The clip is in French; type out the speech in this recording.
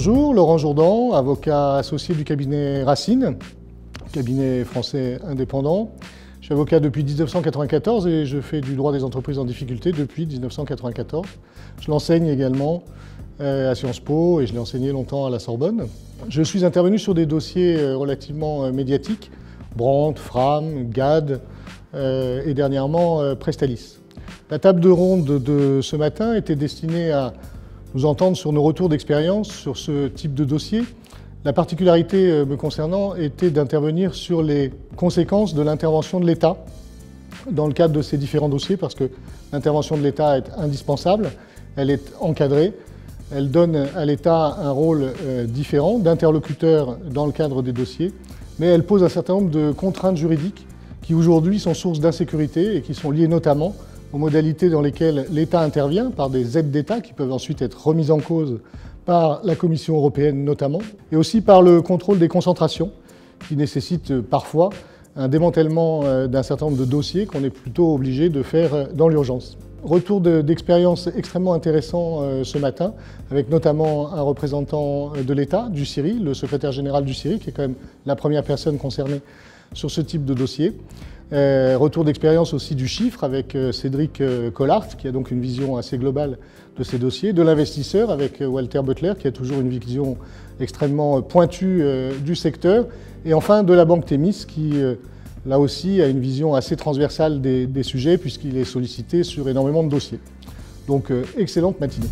Bonjour, Laurent Jourdan, avocat associé du cabinet Racine, cabinet français indépendant. Je suis avocat depuis 1994 et je fais du droit des entreprises en difficulté depuis 1994. Je l'enseigne également à Sciences Po et je l'ai enseigné longtemps à la Sorbonne. Je suis intervenu sur des dossiers relativement médiatiques, Brandt, Fram, GAD et dernièrement Prestalis. La table de ronde de ce matin était destinée à nous entendre sur nos retours d'expérience sur ce type de dossier. La particularité me concernant était d'intervenir sur les conséquences de l'intervention de l'État dans le cadre de ces différents dossiers, parce que l'intervention de l'État est indispensable, elle est encadrée, elle donne à l'État un rôle différent d'interlocuteur dans le cadre des dossiers, mais elle pose un certain nombre de contraintes juridiques qui aujourd'hui sont source d'insécurité et qui sont liées notamment aux modalités dans lesquelles l'État intervient par des aides d'État qui peuvent ensuite être remises en cause par la Commission européenne notamment, et aussi par le contrôle des concentrations qui nécessite parfois un démantèlement d'un certain nombre de dossiers qu'on est plutôt obligé de faire dans l'urgence. Retour d'expérience extrêmement intéressant ce matin, avec notamment un représentant de l'État, du CIRI, le secrétaire général du CIRI, qui est quand même la première personne concernée sur ce type de dossier. Retour d'expérience aussi du chiffre avec Cédric Collart, qui a donc une vision assez globale de ces dossiers, de l'investisseur avec Walter Butler, qui a toujours une vision extrêmement pointue du secteur, et enfin de la banque Thémis, qui là aussi a une vision assez transversale des sujets, puisqu'il est sollicité sur énormément de dossiers. Donc excellente matinée.